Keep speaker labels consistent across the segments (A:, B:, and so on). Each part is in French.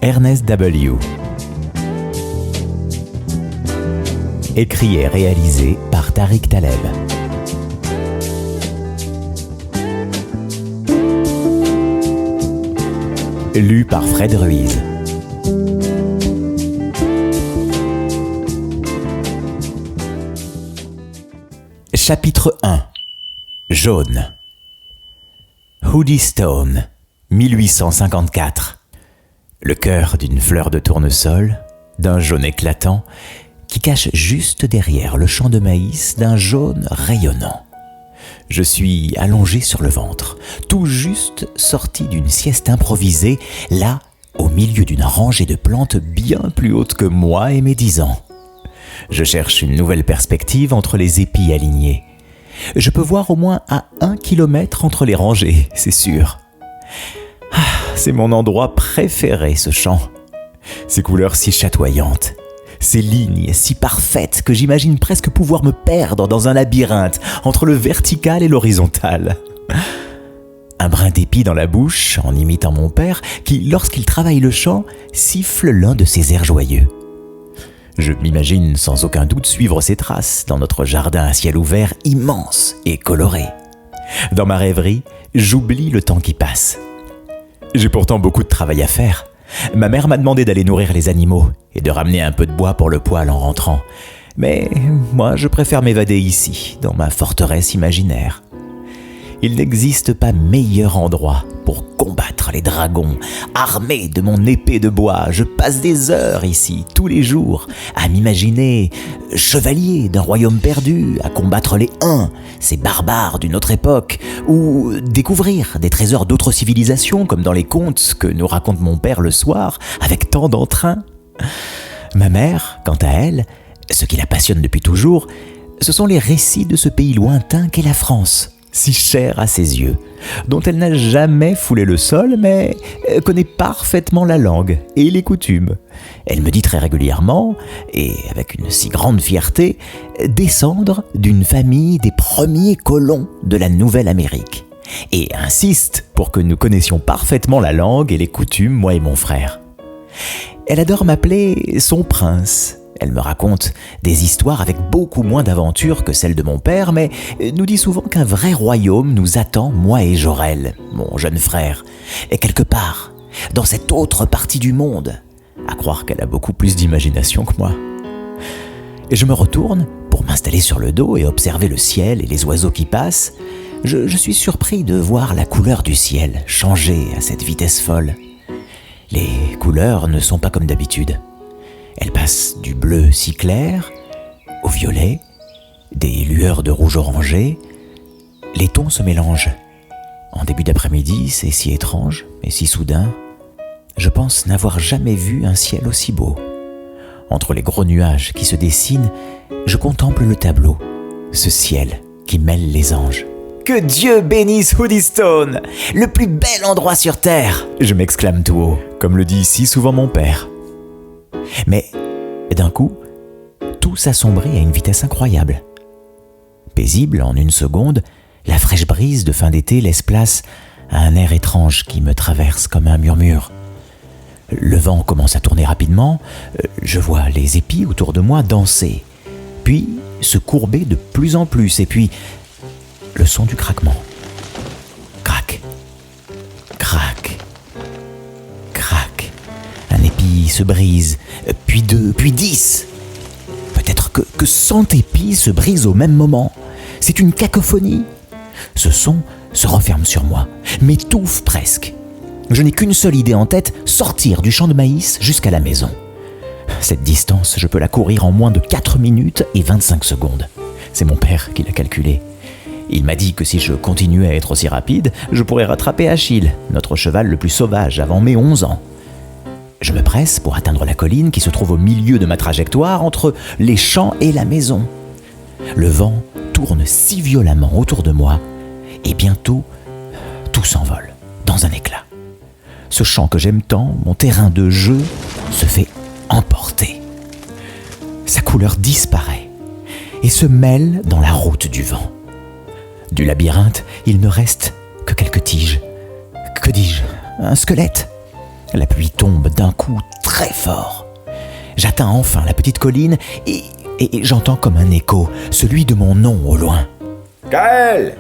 A: Ernest W. Écrit et réalisé par Tariq Taleb. Lu par Fred Ruiz. Chapitre 1. Jaune. Hoodystone, 1854. Le cœur d'une fleur de tournesol, d'un jaune éclatant, qui cache juste derrière le champ de maïs d'un jaune rayonnant. Je suis allongé sur le ventre, tout juste sorti d'une sieste improvisée, là, au milieu d'une rangée de plantes bien plus hautes que moi et mes 10 ans. Je cherche une nouvelle perspective entre les épis alignés. Je peux voir au moins à 1 kilomètre entre les rangées, c'est sûr. C'est mon endroit préféré, ce champ. Ces couleurs si chatoyantes, ces lignes si parfaites que j'imagine presque pouvoir me perdre dans un labyrinthe entre le vertical et l'horizontal. Un brin d'épi dans la bouche, en imitant mon père, qui, lorsqu'il travaille le champ, siffle l'un de ses airs joyeux. Je m'imagine sans aucun doute suivre ses traces dans notre jardin à ciel ouvert immense et coloré. Dans ma rêverie, j'oublie le temps qui passe. J'ai pourtant beaucoup de travail à faire. Ma mère m'a demandé d'aller nourrir les animaux et de ramener un peu de bois pour le poêle en rentrant. Mais moi, je préfère m'évader ici, dans ma forteresse imaginaire. Il n'existe pas meilleur endroit pour combattre les dragons. Armé de mon épée de bois, je passe des heures ici, tous les jours, à m'imaginer chevalier d'un royaume perdu, à combattre les Huns, ces barbares d'une autre époque, ou découvrir des trésors d'autres civilisations, comme dans les contes que nous raconte mon père le soir, avec tant d'entrain. Ma mère, quant à elle, ce qui la passionne depuis toujours, ce sont les récits de ce pays lointain qu'est la France, si cher à ses yeux, dont elle n'a jamais foulé le sol, mais connaît parfaitement la langue et les coutumes. Elle me dit très régulièrement, et avec une si grande fierté, descendre d'une famille des premiers colons de la Nouvelle-Amérique, et insiste pour que nous connaissions parfaitement la langue et les coutumes, moi et mon frère. Elle adore m'appeler son prince. Elle me raconte des histoires avec beaucoup moins d'aventure que celles de mon père, mais nous dit souvent qu'un vrai royaume nous attend, moi et Jorel, mon jeune frère, et quelque part, dans cette autre partie du monde, à croire qu'elle a beaucoup plus d'imagination que moi. Et je me retourne pour m'installer sur le dos et observer le ciel et les oiseaux qui passent. Je suis surpris de voir la couleur du ciel changer à cette vitesse folle. Les couleurs ne sont pas comme d'habitude. Elle passe du bleu si clair au violet, des lueurs de rouge orangé. Les tons se mélangent. En début d'après-midi, c'est si étrange et si soudain. Je pense n'avoir jamais vu un ciel aussi beau. Entre les gros nuages qui se dessinent, je contemple le tableau, ce ciel qui mêle les anges. Que Dieu bénisse Hoodystone, le plus bel endroit sur terre, je m'exclame tout haut, comme le dit si souvent mon père. Mais, d'un coup, tout s'assombrit à une vitesse incroyable. Paisible en une seconde, la fraîche brise de fin d'été laisse place à un air étrange qui me traverse comme un murmure. Le vent commence à tourner rapidement, je vois les épis autour de moi danser, puis se courber de plus en plus, et puis le son du craquement. Crac, crac, crac. Un épi se brise, puis 2, puis 10. Peut-être que 100 épis se brisent au même moment. C'est une cacophonie. Ce son se referme sur moi, m'étouffe presque. Je n'ai qu'une seule idée en tête, sortir du champ de maïs jusqu'à la maison. Cette distance, je peux la courir en moins de 4 minutes et 25 secondes. C'est mon père qui l'a calculé. Il m'a dit que si je continuais à être aussi rapide, je pourrais rattraper Achille, notre cheval le plus sauvage, avant mes 11 ans. Je me presse pour atteindre la colline qui se trouve au milieu de ma trajectoire entre les champs et la maison. Le vent tourne si violemment autour de moi et bientôt tout s'envole dans un éclat. Ce champ que j'aime tant, mon terrain de jeu, se fait emporter. Sa couleur disparaît et se mêle dans la route du vent. Du labyrinthe, il ne reste que quelques tiges. Que dis-je ? Un squelette ? La pluie tombe d'un coup très fort. J'atteins enfin la petite colline et j'entends comme un écho celui de mon nom au loin. Kaël!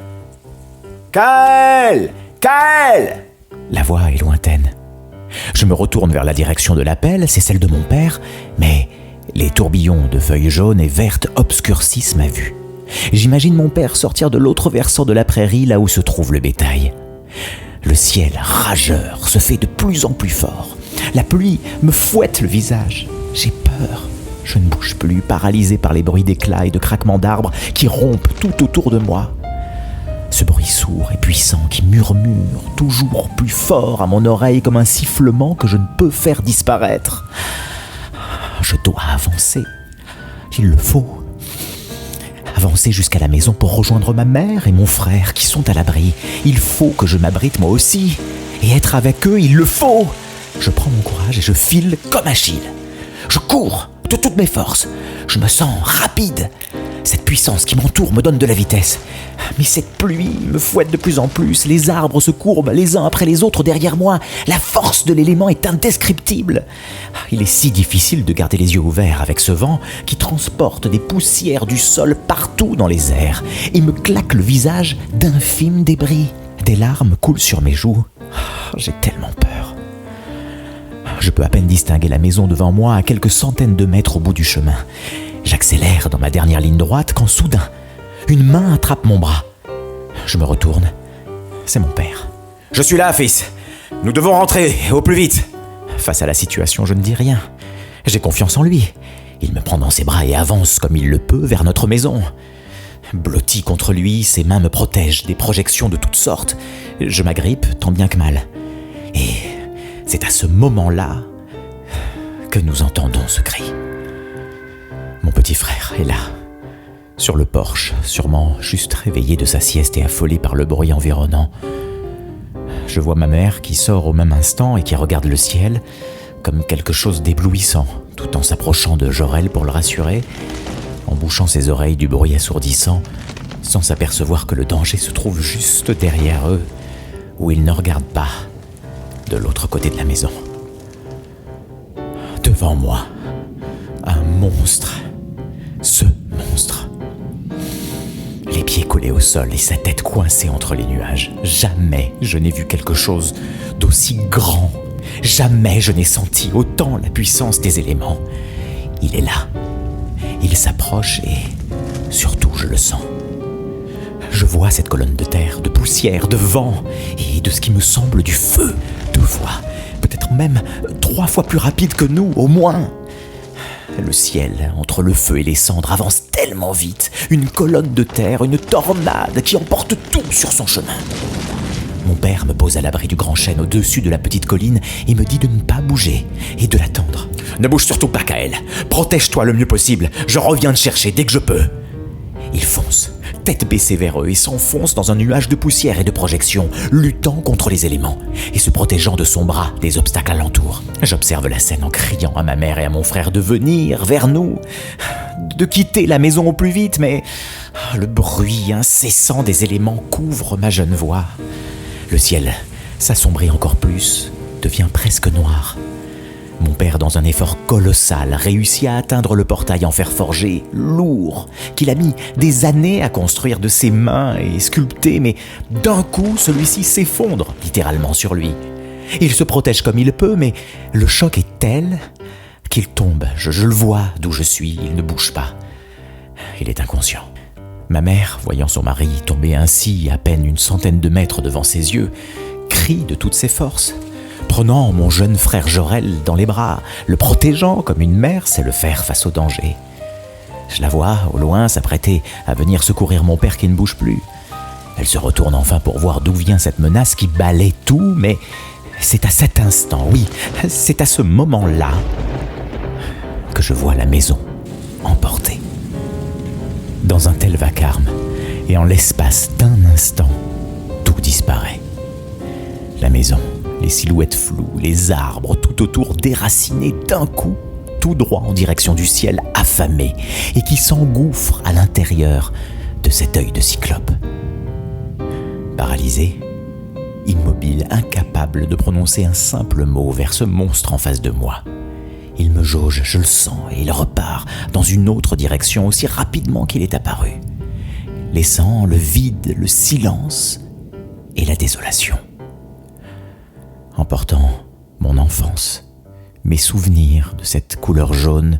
A: Kaël! Kaël! La voix est lointaine. Je me retourne vers la direction de l'appel, c'est celle de mon père, mais les tourbillons de feuilles jaunes et vertes obscurcissent ma vue. J'imagine mon père sortir de l'autre versant de la prairie, là où se trouve le bétail. Le ciel rageur se fait de plus en plus fort. La pluie me fouette le visage. J'ai peur. Je ne bouge plus, paralysé par les bruits d'éclats et de craquements d'arbres qui rompent tout autour de moi. Ce bruit sourd et puissant qui murmure toujours plus fort à mon oreille comme un sifflement que je ne peux faire disparaître. Je dois avancer. Il le faut. Avancer jusqu'à la maison pour rejoindre ma mère et mon frère qui sont à l'abri. Il faut que je m'abrite moi aussi. Et être avec eux, il le faut. Je prends mon courage et je file comme Achille. Je cours de toutes mes forces. Je me sens rapide. Cette puissance qui m'entoure me donne de la vitesse. Mais cette pluie me fouette de plus en plus. Les arbres se courbent les uns après les autres derrière moi. La force de l'élément est indescriptible. Il est si difficile de garder les yeux ouverts avec ce vent qui transporte des poussières du sol partout dans les airs et me claque le visage d'infimes débris. Des larmes coulent sur mes joues. J'ai tellement peur. Je peux à peine distinguer la maison devant moi à quelques centaines de mètres au bout du chemin. J'accélère dans ma dernière ligne droite quand soudain, une main attrape mon bras. Je me retourne. C'est mon père. « Je suis là, fils. Nous devons rentrer au plus vite. » Face à la situation, je ne dis rien. J'ai confiance en lui. Il me prend dans ses bras et avance comme il le peut vers notre maison. Blotti contre lui, ses mains me protègent des projections de toutes sortes. Je m'agrippe tant bien que mal. Et c'est à ce moment-là que nous entendons ce cri. Mon petit frère est là, sur le porche, sûrement juste réveillé de sa sieste et affolé par le bruit environnant. Je vois ma mère qui sort au même instant et qui regarde le ciel comme quelque chose d'éblouissant, tout en s'approchant de Jorel pour le rassurer, en bouchant ses oreilles du bruit assourdissant, sans s'apercevoir que le danger se trouve juste derrière eux, où ils ne regardent pas, de l'autre côté de la maison. Devant moi, un monstre. Ce monstre. Les pieds collés au sol et sa tête coincée entre les nuages. Jamais je n'ai vu quelque chose d'aussi grand. Jamais je n'ai senti autant la puissance des éléments. Il est là. Il s'approche et surtout je le sens. Je vois cette colonne de terre, de poussière, de vent et de ce qui me semble du feu. 2 fois, peut-être même 3 fois plus rapide que nous, au moins. Le ciel, entre le feu et les cendres, avance tellement vite. Une colonne de terre, une tornade qui emporte tout sur son chemin. Mon père me pose à l'abri du grand chêne au-dessus de la petite colline et me dit de ne pas bouger et de l'attendre. Ne bouge surtout pas, Kaël. Protège-toi le mieux possible. Je reviens te chercher dès que je peux. Il fonce, tête baissée vers eux et s'enfonce dans un nuage de poussière et de projections, luttant contre les éléments et se protégeant de son bras des obstacles alentour. J'observe la scène en criant à ma mère et à mon frère de venir vers nous, de quitter la maison au plus vite, mais le bruit incessant des éléments couvre ma jeune voix. Le ciel s'assombrit encore plus, devient presque noir. Mon père, dans un effort colossal, réussit à atteindre le portail en fer forgé, lourd, qu'il a mis des années à construire de ses mains et sculpter, mais d'un coup, celui-ci s'effondre littéralement sur lui. Il se protège comme il peut, mais le choc est tel qu'il tombe. Je le vois d'où je suis, il ne bouge pas. Il est inconscient. Ma mère, voyant son mari tomber ainsi à peine une centaine de mètres devant ses yeux, crie de toutes ses forces. Prenant mon jeune frère Jorel dans les bras, le protégeant comme une mère sait le faire face au danger. Je la vois, au loin, s'apprêter à venir secourir mon père qui ne bouge plus. Elle se retourne enfin pour voir d'où vient cette menace qui balaie tout, mais c'est à cet instant, oui, c'est à ce moment-là que je vois la maison emportée. Dans un tel vacarme, et en l'espace d'un instant, tout disparaît. La maison, les silhouettes floues, les arbres tout autour déracinés d'un coup, tout droit en direction du ciel affamé et qui s'engouffre à l'intérieur de cet œil de cyclope. Paralysé, immobile, incapable de prononcer un simple mot vers ce monstre en face de moi. Il me jauge, je le sens, et il repart dans une autre direction aussi rapidement qu'il est apparu, laissant le vide, le silence et la désolation. Emportant mon enfance, mes souvenirs de cette couleur jaune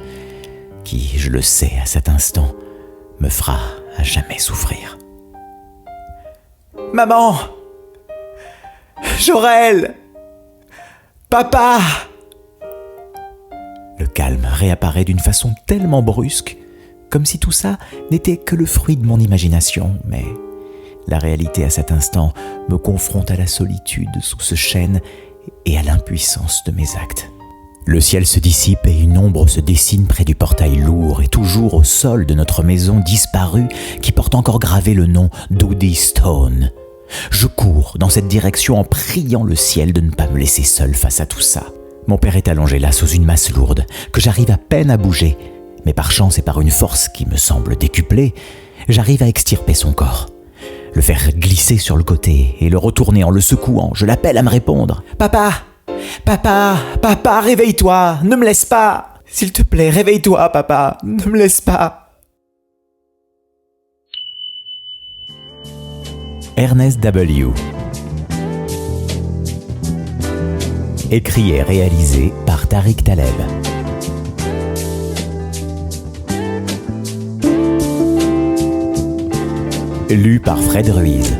A: qui, je le sais à cet instant, me fera à jamais souffrir. Maman! Jorel! Papa! Le calme réapparaît d'une façon tellement brusque, comme si tout ça n'était que le fruit de mon imagination, mais la réalité à cet instant me confronte à la solitude sous ce chêne et à l'impuissance de mes actes. Le ciel se dissipe et une ombre se dessine près du portail lourd et toujours au sol de notre maison disparue qui porte encore gravé le nom d'Oody Stone. Je cours dans cette direction en priant le ciel de ne pas me laisser seul face à tout ça. Mon père est allongé là sous une masse lourde que j'arrive à peine à bouger, mais par chance et par une force qui me semble décuplée, j'arrive à extirper son corps. Le faire glisser sur le côté et le retourner en le secouant, je l'appelle à me répondre. « Papa! Papa! Papa, réveille-toi! Ne me laisse pas! S'il te plaît, réveille-toi, papa! Ne me laisse pas! » Ernest W. Écrit et réalisé par Tariq Taleb. Lu par Fred Ruiz.